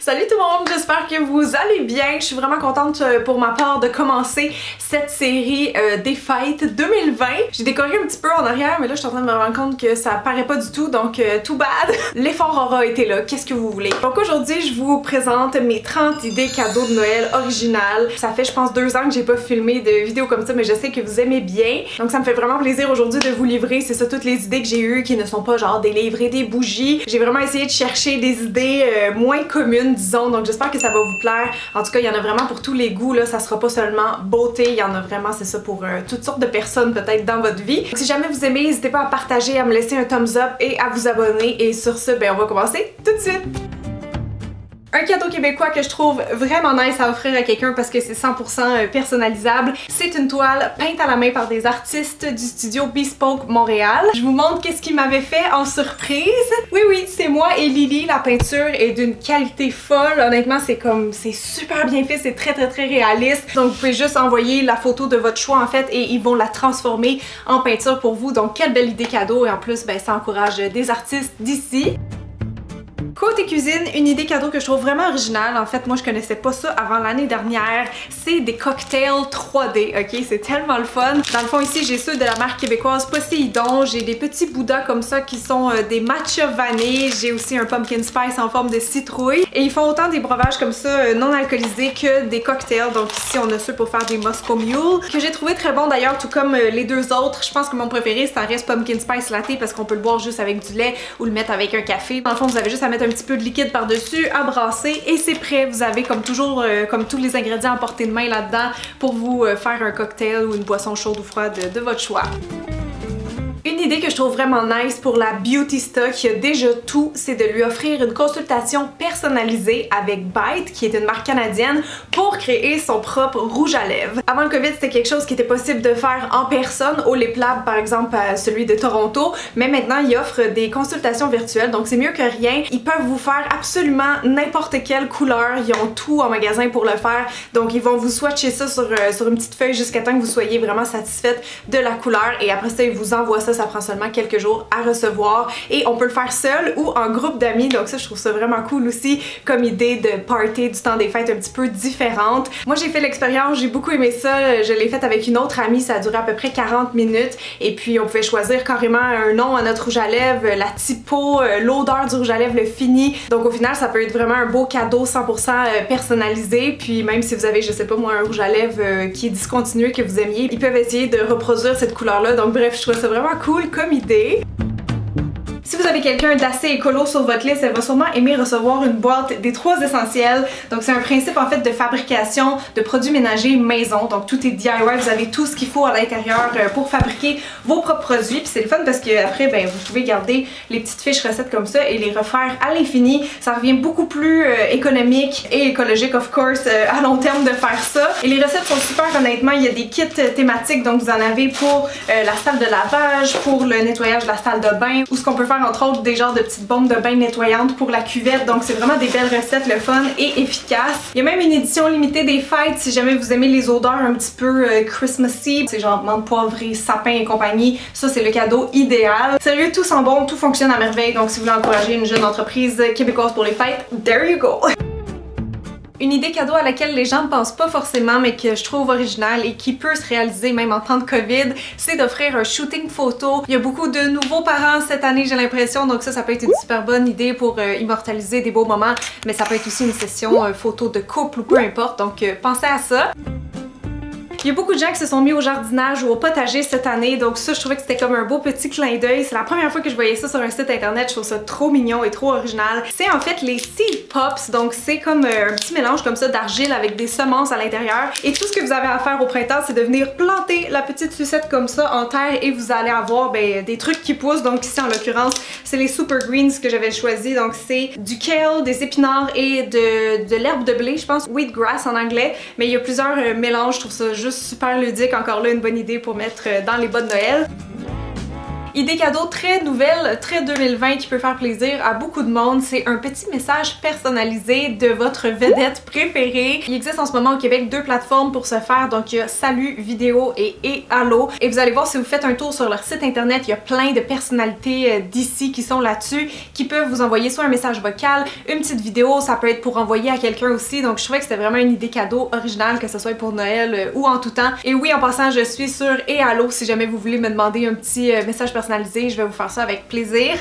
Salut tout le monde, j'espère que vous allez bien. Je suis vraiment contente pour ma part de commencer cette série des fêtes 2020. J'ai décoré un petit peu en arrière, mais là je suis en train de me rendre compte que ça paraît pas du tout, donc too bad. L'effort aura été là, qu'est-ce que vous voulez. Donc aujourd'hui je vous présente mes 30 idées cadeaux de Noël originales. Ça fait je pense 2 ans que j'ai pas filmé de vidéos comme ça, mais je sais que vous aimez bien. Donc ça me fait vraiment plaisir aujourd'hui de vous livrer, c'est ça, toutes les idées que j'ai eues qui ne sont pas genre des livres et des bougies. J'ai vraiment essayé de chercher des idées moins communes, disons, donc j'espère que ça va vous plaire. En tout cas, il y en a vraiment pour tous les goûts, là, ça sera pas seulement beauté, il y en a vraiment, c'est ça, pour toutes sortes de personnes peut-être dans votre vie. Donc si jamais vous aimez, n'hésitez pas à partager, à me laisser un thumbs up et à vous abonner. Et sur ce, ben on va commencer tout de suite! Un cadeau québécois que je trouve vraiment nice à offrir à quelqu'un parce que c'est 100% personnalisable, c'est une toile peinte à la main par des artistes du studio Bespoke Montréal. Je vous montre qu'est-ce qu'ils m'avaient fait en surprise. Oui, c'est moi et Lily. La peinture est d'une qualité folle. Honnêtement, c'est super bien fait, c'est très réaliste. Donc vous pouvez juste envoyer la photo de votre choix en fait et ils vont la transformer en peinture pour vous. Donc quelle belle idée cadeau et en plus, ben, ça encourage des artistes d'ici. Côté cuisine, une idée cadeau que je trouve vraiment originale, en fait moi je connaissais pas ça avant l'année dernière, c'est des cocktails 3D, ok? C'est tellement le fun. Dans le fond ici j'ai ceux de la marque québécoise Poséidon, j'ai des petits bouddhas comme ça qui sont des matcha vanille, j'ai aussi un pumpkin spice en forme de citrouille et ils font autant des breuvages comme ça non alcoolisés que des cocktails. Donc ici on a ceux pour faire des Moscow Mule que j'ai trouvé très bon d'ailleurs, tout comme les deux autres. Je pense que mon préféré ça reste pumpkin spice latte parce qu'on peut le boire juste avec du lait ou le mettre avec un café. Dans le fond vous avez juste à mettre un petit peu de liquide par-dessus, à brasser et c'est prêt. Vous avez comme toujours, comme tous les ingrédients à portée de main là-dedans pour vous faire un cocktail ou une boisson chaude ou froide de votre choix. Une idée que je trouve vraiment nice pour la beautista qui a déjà tout, c'est de lui offrir une consultation personnalisée avec Bite, qui est une marque canadienne, pour créer son propre rouge à lèvres. Avant le Covid, c'était quelque chose qui était possible de faire en personne, au Lip Lab par exemple, celui de Toronto, mais maintenant ils offrent des consultations virtuelles, donc c'est mieux que rien. Ils peuvent vous faire absolument n'importe quelle couleur, ils ont tout en magasin pour le faire, donc ils vont vous swatcher ça sur une petite feuille jusqu'à temps que vous soyez vraiment satisfaite de la couleur et après ça ils vous envoient ça prend seulement quelques jours à recevoir et on peut le faire seul ou en groupe d'amis, donc ça je trouve ça vraiment cool aussi comme idée de party du temps des fêtes un petit peu différente. Moi j'ai fait l'expérience, j'ai beaucoup aimé ça, je l'ai faite avec une autre amie, ça a duré à peu près 40 minutes et puis on pouvait choisir carrément un nom à notre rouge à lèvres, la typo, l'odeur du rouge à lèvres, le fini, donc au final ça peut être vraiment un beau cadeau 100% personnalisé, puis même si vous avez je sais pas moi un rouge à lèvres qui est discontinué que vous aimiez, ils peuvent essayer de reproduire cette couleur là, donc bref je trouve ça vraiment cool comme idée. Si vous avez quelqu'un d'assez écolo sur votre liste, elle va sûrement aimer recevoir une boîte des 3 essentiels. Donc c'est un principe en fait de fabrication de produits ménagers maison. Donc tout est DIY, vous avez tout ce qu'il faut à l'intérieur pour fabriquer vos propres produits. Puis c'est le fun parce que après ben vous pouvez garder les petites fiches recettes comme ça et les refaire à l'infini. Ça revient beaucoup plus économique et écologique of course à long terme de faire ça. Et les recettes sont super honnêtement, il y a des kits thématiques donc vous en avez pour la salle de lavage, pour le nettoyage de la salle de bain ou ce qu'on peut faire entre autres des genres de petites bombes de bain nettoyantes pour la cuvette, donc c'est vraiment des belles recettes, le fun et efficace. Il y a même une édition limitée des fêtes si jamais vous aimez les odeurs un petit peu Christmassy, c'est genre menthe poivrée, sapin et compagnie, ça c'est le cadeau idéal. Sérieux, tout sent bon, tout fonctionne à merveille, donc si vous voulez encourager une jeune entreprise québécoise pour les fêtes, there you go! Une idée cadeau à laquelle les gens ne pensent pas forcément mais que je trouve originale et qui peut se réaliser même en temps de COVID, c'est d'offrir un shooting photo. Il y a beaucoup de nouveaux parents cette année j'ai l'impression, donc ça peut être une super bonne idée pour immortaliser des beaux moments, mais ça peut être aussi une session photo de couple ou peu importe, donc pensez à ça. Il y a beaucoup de gens qui se sont mis au jardinage ou au potager cette année, donc ça je trouvais que c'était comme un beau petit clin d'œil. C'est la première fois que je voyais ça sur un site internet, je trouve ça trop mignon et trop original. C'est en fait les seed pops, donc c'est comme un petit mélange comme ça d'argile avec des semences à l'intérieur. Et tout ce que vous avez à faire au printemps, c'est de venir planter la petite sucette comme ça en terre et vous allez avoir ben, des trucs qui poussent. Donc ici en l'occurrence, c'est les super greens que j'avais choisi, donc c'est du kale, des épinards et de l'herbe de blé, je pense, wheatgrass en anglais. Mais il y a plusieurs mélanges, je trouve ça juste super ludique, encore là une bonne idée pour mettre dans les bas de Noël. Idée cadeau très nouvelle, très 2020 qui peut faire plaisir à beaucoup de monde, c'est un petit message personnalisé de votre vedette préférée. Il existe en ce moment au Québec 2 plateformes pour ce faire, donc il y a Salut Vidéo et Allo. Et vous allez voir si vous faites un tour sur leur site internet, il y a plein de personnalités d'ici qui sont là-dessus, qui peuvent vous envoyer soit un message vocal, une petite vidéo, ça peut être pour envoyer à quelqu'un aussi. Donc je trouvais que c'était vraiment une idée cadeau originale, que ce soit pour Noël ou en tout temps. Et oui, en passant, je suis sur Allo si jamais vous voulez me demander un petit message personnalisé, je vais vous faire ça avec plaisir.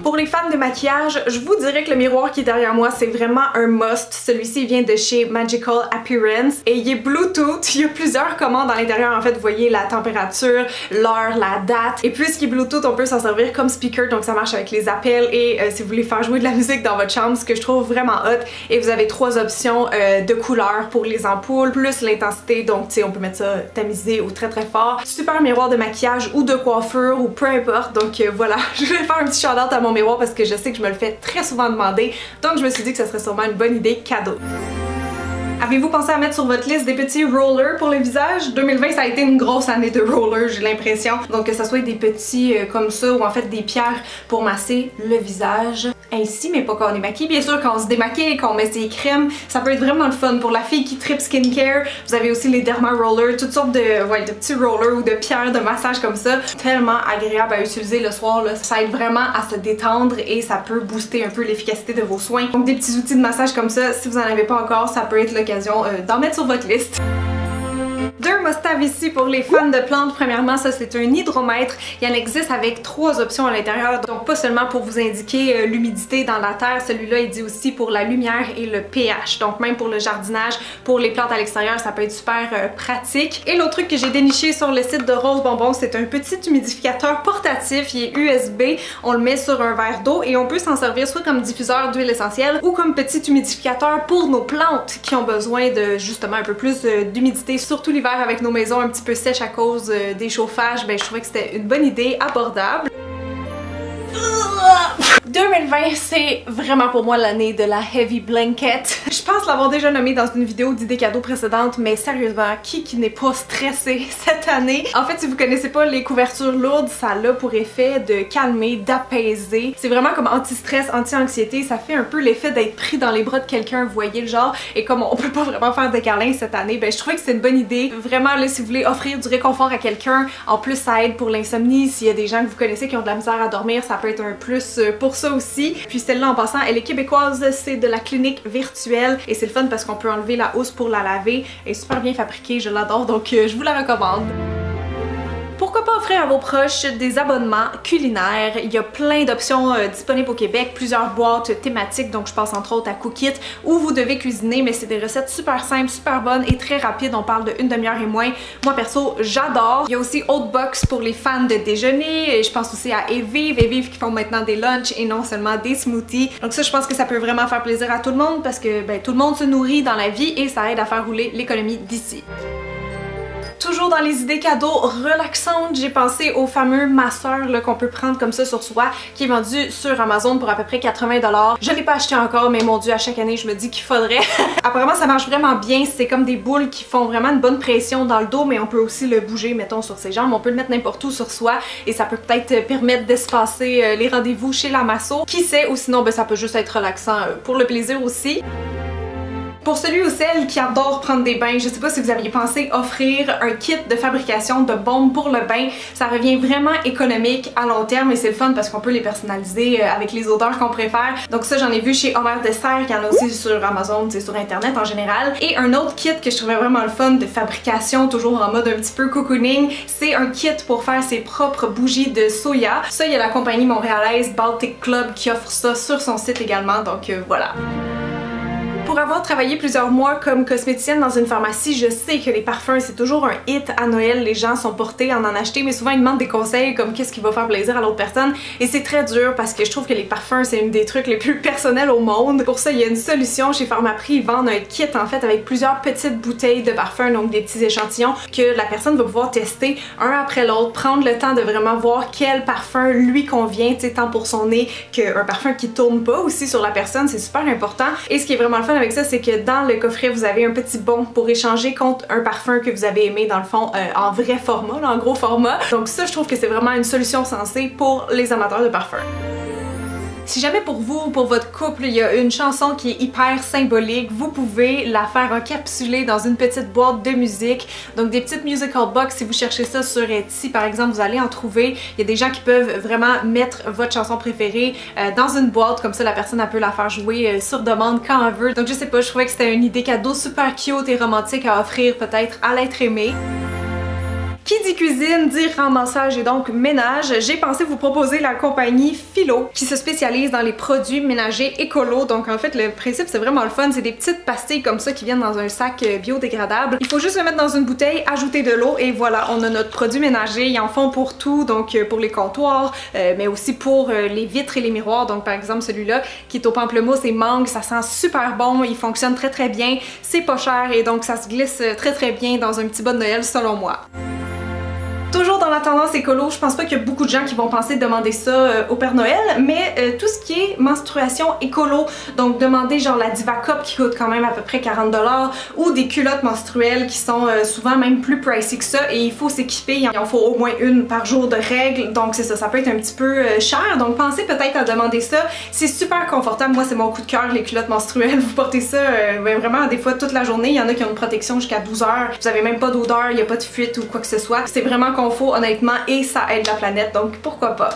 Pour les fans de maquillage, je vous dirais que le miroir qui est derrière moi, c'est vraiment un must. Celui-ci vient de chez Magical Appearance et il est Bluetooth. Il y a plusieurs commandes à l'intérieur. En fait, vous voyez la température, l'heure, la date. Et puisqu'il est Bluetooth, on peut s'en servir comme speaker, donc ça marche avec les appels et si vous voulez faire jouer de la musique dans votre chambre, ce que je trouve vraiment hot. Et vous avez 3 options de couleurs pour les ampoules, plus l'intensité, donc tu sais, on peut mettre ça tamisé ou très très fort. Super miroir de maquillage ou de coiffure ou peu importe. Donc voilà, je vais faire un petit shout-out à mon miroir parce que je sais que je me le fais très souvent demander, donc je me suis dit que ça serait sûrement une bonne idée cadeau. Avez-vous pensé à mettre sur votre liste des petits rollers pour le visage? 2020 ça a été une grosse année de rollers, j'ai l'impression. Donc que ça soit des petits comme ça ou en fait des pierres pour masser le visage. Ainsi, mais pas quand on est maquillé. Bien sûr, quand on se démaquille et qu'on met ses crèmes, ça peut être vraiment le fun. Pour la fille qui tripe skincare, vous avez aussi les Derma Rollers, toutes sortes de petits rollers ou de pierres de massage comme ça. Tellement agréable à utiliser le soir, là. Ça aide vraiment à se détendre et ça peut booster un peu l'efficacité de vos soins. Donc des petits outils de massage comme ça, si vous en avez pas encore, ça peut être l'occasion d'en mettre sur votre liste. 2 must-have ici pour les fans de plantes. Premièrement, ça c'est un hydromètre. Il en existe avec 3 options à l'intérieur, donc pas seulement pour vous indiquer l'humidité dans la terre, celui-là il dit aussi pour la lumière et le pH, donc même pour le jardinage, pour les plantes à l'extérieur, ça peut être super pratique. Et l'autre truc que j'ai déniché sur le site de Rose Bonbon, c'est un petit humidificateur portatif, il est USB, on le met sur un verre d'eau et on peut s'en servir soit comme diffuseur d'huile essentielle ou comme petit humidificateur pour nos plantes qui ont besoin de justement un peu plus d'humidité, surtout l'hiver avec nos maisons un petit peu sèches à cause des chauffages. Ben je trouvais que c'était une bonne idée, abordable. 2020, c'est vraiment pour moi l'année de la heavy blanket. Je pense l'avoir déjà nommé dans une vidéo d'idées cadeaux précédente, mais sérieusement, qui n'est pas stressé cette année? En fait, si vous connaissez pas les couvertures lourdes, ça a pour effet de calmer, d'apaiser. C'est vraiment comme anti-stress, anti-anxiété. Ça fait un peu l'effet d'être pris dans les bras de quelqu'un, vous voyez le genre. Et comme on peut pas vraiment faire de câlins cette année, ben je trouvais que c'est une bonne idée. Vraiment, là, si vous voulez offrir du réconfort à quelqu'un, en plus ça aide pour l'insomnie. S'il y a des gens que vous connaissez qui ont de la misère à dormir, ça peut être un plus pour ça aussi. Puis celle-là en passant, elle est québécoise, c'est de la clinique virtuelle et c'est le fun parce qu'on peut enlever la housse pour la laver. Elle est super bien fabriquée, je l'adore, donc je vous la recommande. Pourquoi pas offrir à vos proches des abonnements culinaires? Il y a plein d'options disponibles au Québec, plusieurs boîtes thématiques, donc je pense entre autres à Cookit, où vous devez cuisiner, mais c'est des recettes super simples, super bonnes et très rapides. On parle de 1 demi-heure et moins. Moi perso, j'adore. Il y a aussi Oatbox pour les fans de déjeuner. Je pense aussi à Evive qui font maintenant des lunchs et non seulement des smoothies. Donc ça, je pense que ça peut vraiment faire plaisir à tout le monde parce que ben, tout le monde se nourrit dans la vie et ça aide à faire rouler l'économie d'ici. Toujours dans les idées cadeaux relaxantes, j'ai pensé au fameux masseur qu'on peut prendre comme ça sur soi, qui est vendu sur Amazon pour à peu près 80 $. Je l'ai pas acheté encore, mais mon dieu, à chaque année je me dis qu'il faudrait. Apparemment ça marche vraiment bien, c'est comme des boules qui font vraiment une bonne pression dans le dos, mais on peut aussi le bouger, mettons sur ses jambes, on peut le mettre n'importe où sur soi et ça peut peut-être permettre d'espacer les rendez-vous chez la masso. Qui sait, ou sinon ben, ça peut juste être relaxant pour le plaisir aussi. Pour celui ou celle qui adore prendre des bains, je sais pas si vous aviez pensé offrir un kit de fabrication de bombes pour le bain. Ça revient vraiment économique à long terme et c'est le fun parce qu'on peut les personnaliser avec les odeurs qu'on préfère. Donc ça, j'en ai vu chez Homer Dessert, il y en a aussi sur Amazon, c'est sur internet en général. Et un autre kit que je trouvais vraiment le fun de fabrication, toujours en mode un petit peu cocooning, c'est un kit pour faire ses propres bougies de soya. Ça, il y a la compagnie montréalaise Baltic Club qui offre ça sur son site également, donc voilà. Pour avoir travaillé plusieurs mois comme cosméticienne dans une pharmacie, je sais que les parfums c'est toujours un hit à Noël, les gens sont portés à en acheter, mais souvent ils demandent des conseils comme qu'est-ce qui va faire plaisir à l'autre personne et c'est très dur parce que je trouve que les parfums c'est une des trucs les plus personnels au monde. Pour ça il y a une solution chez Pharmaprix, ils vendent un kit en fait avec plusieurs petites bouteilles de parfums, donc des petits échantillons que la personne va pouvoir tester un après l'autre, prendre le temps de vraiment voir quel parfum lui convient, tant pour son nez qu'un parfum qui tourne pas aussi sur la personne, c'est super important. Et ce qui est vraiment le fun fun avec ça, c'est que dans le coffret, vous avez un petit bon pour échanger contre un parfum que vous avez aimé dans le fond en vrai format, là, en gros format. Donc ça, je trouve que c'est vraiment une solution sensée pour les amateurs de parfums. Si jamais pour vous ou pour votre couple, il y a une chanson qui est hyper symbolique, vous pouvez la faire encapsuler dans une petite boîte de musique. Donc des petites musical box, si vous cherchez ça sur Etsy par exemple, vous allez en trouver. Il y a des gens qui peuvent vraiment mettre votre chanson préférée dans une boîte, comme ça la personne elle peut la faire jouer sur demande quand elle veut. Donc je sais pas, je trouvais que c'était une idée cadeau super cute et romantique à offrir peut-être à l'être aimé. Qui dit cuisine dit ramassage et donc ménage. J'ai pensé vous proposer la compagnie Philo qui se spécialise dans les produits ménagers écolo. Donc en fait le principe c'est vraiment le fun, c'est des petites pastilles comme ça qui viennent dans un sac biodégradable. Il faut juste le mettre dans une bouteille, ajouter de l'eau et voilà, on a notre produit ménager. Ils en font pour tout, donc pour les comptoirs, mais aussi pour les vitres et les miroirs. Donc par exemple celui-là qui est au pamplemousse et mangue, ça sent super bon, il fonctionne très bien, c'est pas cher et donc ça se glisse très bien dans un petit bas de Noël selon moi. Toujours dans la tendance écolo, je pense pas qu'il y a beaucoup de gens qui vont penser demander ça au Père Noël, mais tout ce qui est menstruation écolo, donc demander genre la Diva Cup qui coûte quand même à peu près 40$ ou des culottes menstruelles qui sont souvent même plus pricey que ça et il faut s'équiper, il en faut au moins une par jour de règles, donc c'est ça, ça peut être un petit peu cher, donc pensez peut-être à demander ça. C'est super confortable, moi c'est mon coup de cœur les culottes menstruelles, vous portez ça vraiment des fois toute la journée, il y en a qui ont une protection jusqu'à 12 heures, vous avez même pas d'odeur, il n'y a pas de fuite ou quoi que ce soit, c'est vraiment confort honnêtement et ça aide la planète donc pourquoi pas.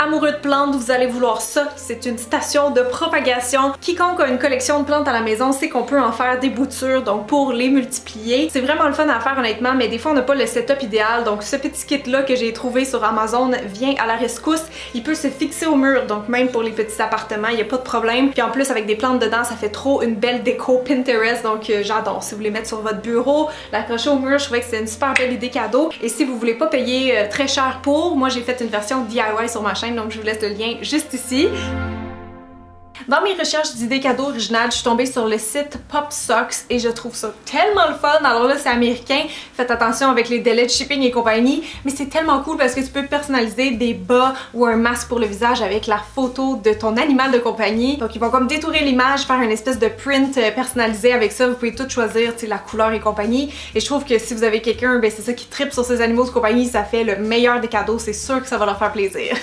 Amoureux de plantes, vous allez vouloir ça. C'est une station de propagation. Quiconque a une collection de plantes à la maison sait qu'on peut en faire des boutures, donc pour les multiplier. C'est vraiment le fun à faire honnêtement, mais des fois on n'a pas le setup idéal. Donc ce petit kit là que j'ai trouvé sur Amazon vient à la rescousse. Il peut se fixer au mur, donc même pour les petits appartements, il n'y a pas de problème. Puis en plus avec des plantes dedans, ça fait trop une belle déco Pinterest, donc j'adore. Si vous voulez mettre sur votre bureau, l'accrocher au mur, je trouvais que c'est une super belle idée cadeau. Et si vous voulez pas payer très cher pour, moi j'ai fait une version DIY sur ma chaîne, donc je vous laisse le lien juste ici. Dans mes recherches d'idées cadeaux originales, je suis tombée sur le site Pop Socks et je trouve ça tellement le fun. Alors là, c'est américain, faites attention avec les délais de shipping et compagnie, mais c'est tellement cool parce que tu peux personnaliser des bas ou un masque pour le visage avec la photo de ton animal de compagnie. Donc ils vont comme détourer l'image, faire une espèce de print personnalisé avec ça. Vous pouvez tout choisir, la couleur et compagnie. Et je trouve que si vous avez quelqu'un, ben c'est ça qui tripe sur ces animaux de compagnie, ça fait le meilleur des cadeaux. C'est sûr que ça va leur faire plaisir.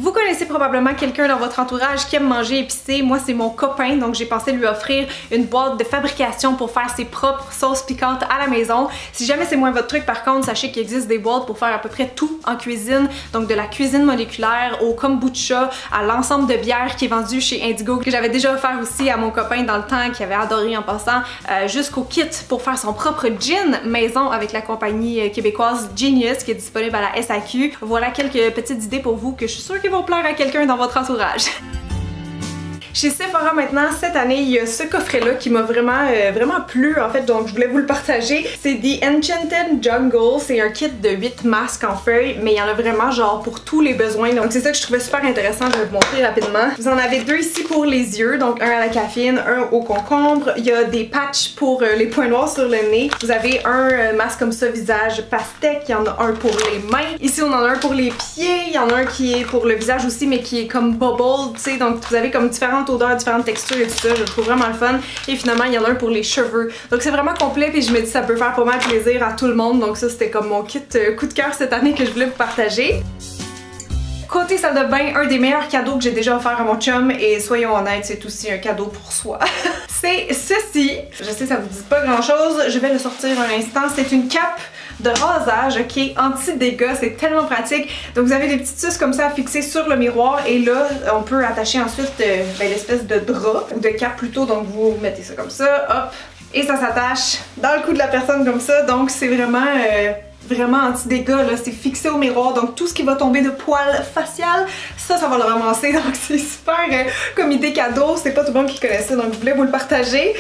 Vous connaissez probablement quelqu'un dans votre entourage qui aime manger épicé. Moi, c'est mon copain, donc j'ai pensé lui offrir une boîte de fabrication pour faire ses propres sauces piquantes à la maison. Si jamais c'est moins votre truc, par contre, sachez qu'il existe des boîtes pour faire à peu près tout en cuisine. Donc de la cuisine moléculaire au kombucha, à l'ensemble de bières qui est vendu chez Indigo, que j'avais déjà offert aussi à mon copain dans le temps, qui avait adoré en passant, jusqu'au kit pour faire son propre gin maison avec la compagnie québécoise Genius qui est disponible à la SAQ. Voilà quelques petites idées pour vous que je suis sûre que vont plaire à quelqu'un dans votre entourage. Chez Sephora maintenant, cette année, il y a ce coffret-là qui m'a vraiment plu en fait, donc je voulais vous le partager. C'est The Enchanted Jungle, c'est un kit de 8 masques en feuilles, mais il y en a vraiment genre pour tous les besoins, donc c'est ça que je trouvais super intéressant, je vais vous montrer rapidement. Vous en avez deux ici pour les yeux, donc un à la caféine, un au concombre. Il y a des patchs pour les points noirs sur le nez. Vous avez un masque comme ça, visage pastèque, il y en a un pour les mains. Ici on en a un pour les pieds, il y en a un qui est pour le visage aussi, mais qui est comme bubble, tu sais, donc vous avez comme différentes odeurs, différentes textures et tout ça, je le trouve vraiment le fun. Et finalement, il y en a un pour les cheveux. Donc c'est vraiment complet et je me dis ça peut faire pas mal plaisir à tout le monde. Donc ça, c'était comme mon kit coup de cœur cette année que je voulais vous partager. Côté salle de bain, un des meilleurs cadeaux que j'ai déjà offert à mon chum et soyons honnêtes, c'est aussi un cadeau pour soi. C'est ceci. Je sais ça vous dit pas grand chose, je vais le sortir un instant. C'est une cape de rasage qui est anti-dégâts, c'est tellement pratique. Donc vous avez des petites suces comme ça à fixer sur le miroir et là on peut attacher ensuite l'espèce de drap ou de cape plutôt, donc vous mettez ça comme ça, hop, et ça s'attache dans le cou de la personne comme ça, donc c'est vraiment anti-dégâts, là, c'est fixé au miroir, donc tout ce qui va tomber de poils facial, ça va le ramasser, donc c'est super comme idée cadeau, c'est pas tout le monde qui connaît ça, donc je voulais vous le partager.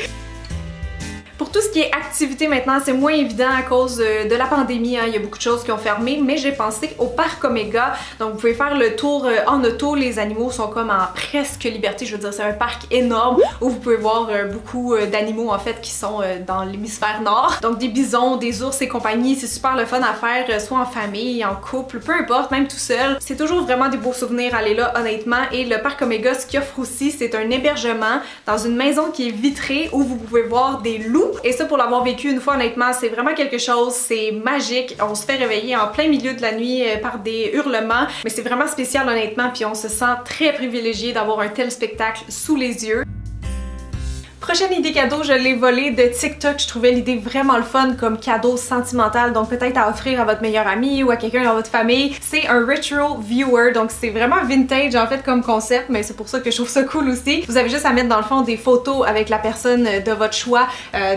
Pour tout ce qui est activité maintenant, c'est moins évident à cause de la pandémie, hein. Il y a beaucoup de choses qui ont fermé, mais j'ai pensé au parc Omega. Donc vous pouvez faire le tour en auto, les animaux sont comme en presque liberté, je veux dire c'est un parc énorme où vous pouvez voir beaucoup d'animaux en fait qui sont dans l'hémisphère nord. Donc des bisons, des ours et compagnie, c'est super le fun à faire soit en famille, en couple, peu importe, même tout seul. C'est toujours vraiment des beaux souvenirs aller là honnêtement. Et le parc Omega, ce qu'il offre aussi, c'est un hébergement dans une maison qui est vitrée où vous pouvez voir des loups. Et ça, pour l'avoir vécu une fois honnêtement, c'est vraiment quelque chose, c'est magique. On se fait réveiller en plein milieu de la nuit par des hurlements, mais c'est vraiment spécial honnêtement, puis on se sent très privilégié d'avoir un tel spectacle sous les yeux. Prochaine idée cadeau, je l'ai volée de TikTok. Je trouvais l'idée vraiment le fun comme cadeau sentimental, donc peut-être à offrir à votre meilleur ami ou à quelqu'un dans votre famille. C'est un Retro Viewer, donc c'est vraiment vintage en fait comme concept, mais c'est pour ça que je trouve ça cool aussi. Vous avez juste à mettre dans le fond des photos avec la personne de votre choix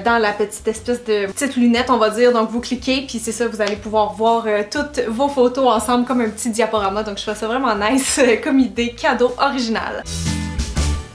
dans la petite espèce de petite lunette on va dire, donc vous cliquez puis c'est ça, vous allez pouvoir voir toutes vos photos ensemble comme un petit diaporama, donc je trouve ça vraiment nice comme idée cadeau original.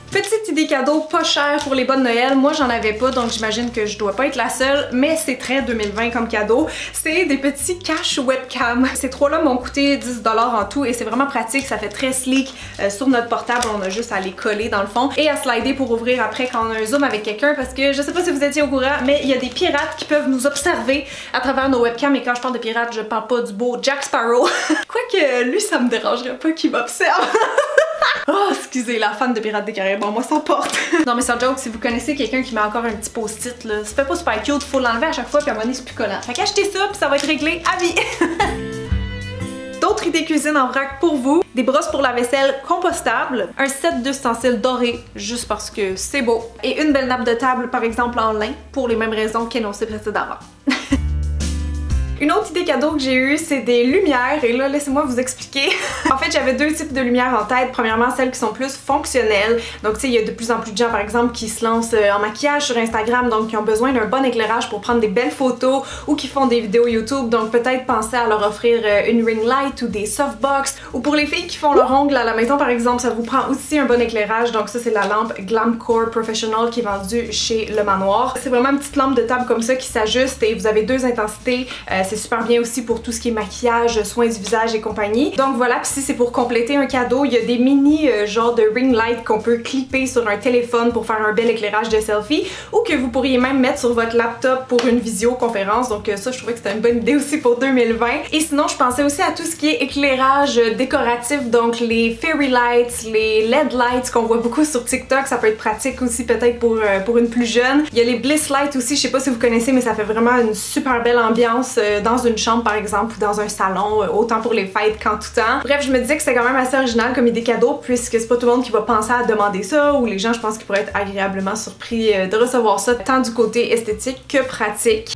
Petite idée cadeau pas cher pour les bonnes Noël, moi j'en avais pas donc j'imagine que je dois pas être la seule, mais c'est très 2020 comme cadeau. C'est des petits caches webcam. Ces trois-là m'ont coûté 10$ en tout et c'est vraiment pratique, ça fait très sleek sur notre portable, on a juste à les coller dans le fond et à slider pour ouvrir après quand on a un zoom avec quelqu'un parce que je sais pas si vous étiez au courant, mais il y a des pirates qui peuvent nous observer à travers nos webcams et quand je parle de pirates, je parle pas du beau Jack Sparrow. Quoique lui ça me dérangerait pas qu'il m'observe. Oh, excusez, la fan de Pirates des Caraïbes, bon, moi ça porte. Non mais sans joke, si vous connaissez quelqu'un qui met encore un petit post-it là, ça fait pas super cute, faut l'enlever à chaque fois puis à un moment donné c'est plus collant. Fait qu'achetez ça puis ça va être réglé à vie. D'autres idées cuisine en vrac pour vous, des brosses pour la vaisselle compostables, un set d'ustensiles dorés juste parce que c'est beau et une belle nappe de table par exemple en lin pour les mêmes raisons qu'énoncées précédemment. Une autre idée cadeau que j'ai eue, c'est des lumières et là laissez-moi vous expliquer. En fait j'avais deux types de lumières en tête. Premièrement celles qui sont plus fonctionnelles. Donc tu sais il y a de plus en plus de gens par exemple qui se lancent en maquillage sur Instagram donc qui ont besoin d'un bon éclairage pour prendre des belles photos ou qui font des vidéos YouTube donc peut-être penser à leur offrir une ring light ou des softbox. Ou pour les filles qui font leur ongle à la maison par exemple ça vous prend aussi un bon éclairage donc ça c'est la lampe Glamcore Professional qui est vendue chez Le Manoir. C'est vraiment une petite lampe de table comme ça qui s'ajuste et vous avez deux intensités. C'est super bien aussi pour tout ce qui est maquillage, soins du visage et compagnie. Donc voilà, puis si c'est pour compléter un cadeau, il y a des mini genre de ring light qu'on peut clipper sur un téléphone pour faire un bel éclairage de selfie ou que vous pourriez même mettre sur votre laptop pour une visioconférence. Donc ça, je trouvais que c'était une bonne idée aussi pour 2020. Et sinon, je pensais aussi à tout ce qui est éclairage décoratif, donc les fairy lights, les LED lights qu'on voit beaucoup sur TikTok, ça peut être pratique aussi peut-être pour une plus jeune. Il y a les bliss lights aussi, je sais pas si vous connaissez, mais ça fait vraiment une super belle ambiance dans une chambre par exemple ou dans un salon, autant pour les fêtes qu'en tout temps. Bref, je me disais que c'était quand même assez original comme idée cadeau puisque c'est pas tout le monde qui va penser à demander ça ou les gens je pense qu'ils pourraient être agréablement surpris de recevoir ça tant du côté esthétique que pratique.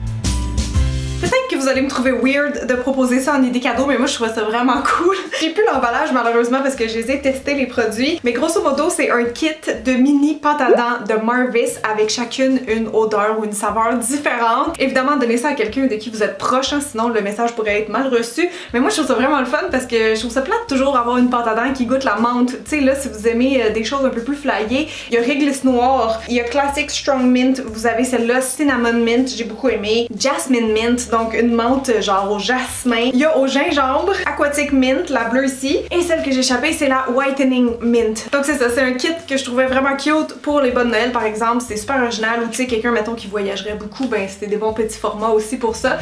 Peut-être que vous allez me trouver weird de proposer ça en idée cadeau, mais moi je trouve ça vraiment cool. J'ai plus l'emballage malheureusement parce que je les ai testés les produits, mais grosso modo c'est un kit de mini pâte à dents de Marvis avec chacune une odeur ou une saveur différente. Évidemment donnez ça à quelqu'un de qui vous êtes proche, hein, sinon le message pourrait être mal reçu, mais moi je trouve ça vraiment le fun parce que je trouve ça plate toujours avoir une pâte à dents qui goûte la menthe. Tu sais là si vous aimez des choses un peu plus flyées, il y a réglisse noire, il y a Classic Strong Mint, vous avez celle-là Cinnamon Mint, j'ai beaucoup aimé, Jasmine Mint, donc une menthe genre au jasmin. Il y a au gingembre, Aquatic Mint, la bleue ici. Et celle que j'ai échappée, c'est la Whitening Mint. Donc c'est ça, c'est un kit que je trouvais vraiment cute pour les bonnes Noël par exemple. C'est super original. Ou tu sais, quelqu'un mettons qui voyagerait beaucoup, ben c'était des bons petits formats aussi pour ça.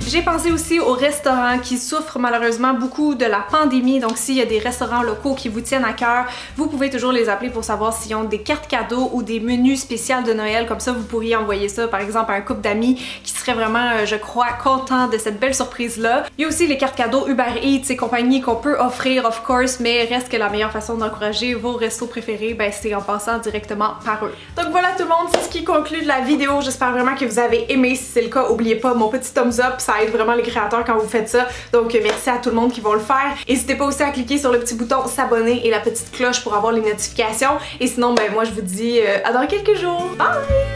J'ai pensé aussi aux restaurants qui souffrent malheureusement beaucoup de la pandémie, donc s'il y a des restaurants locaux qui vous tiennent à cœur, vous pouvez toujours les appeler pour savoir s'ils ont des cartes cadeaux ou des menus spéciaux de Noël, comme ça vous pourriez envoyer ça par exemple à un couple d'amis qui serait vraiment, je crois, content de cette belle surprise-là. Il y a aussi les cartes cadeaux Uber Eats et compagnie qu'on peut offrir, of course, mais reste que la meilleure façon d'encourager vos restos préférés, ben c'est en passant directement par eux. Donc voilà tout le monde, c'est ce qui conclut la vidéo. J'espère vraiment que vous avez aimé. Si c'est le cas, n'oubliez pas mon petit thumbs up, ça aide vraiment les créateurs quand vous faites ça. Donc merci à tout le monde qui vont le faire. N'hésitez pas aussi à cliquer sur le petit bouton s'abonner et la petite cloche pour avoir les notifications. Et sinon, ben moi je vous dis à dans quelques jours. Bye!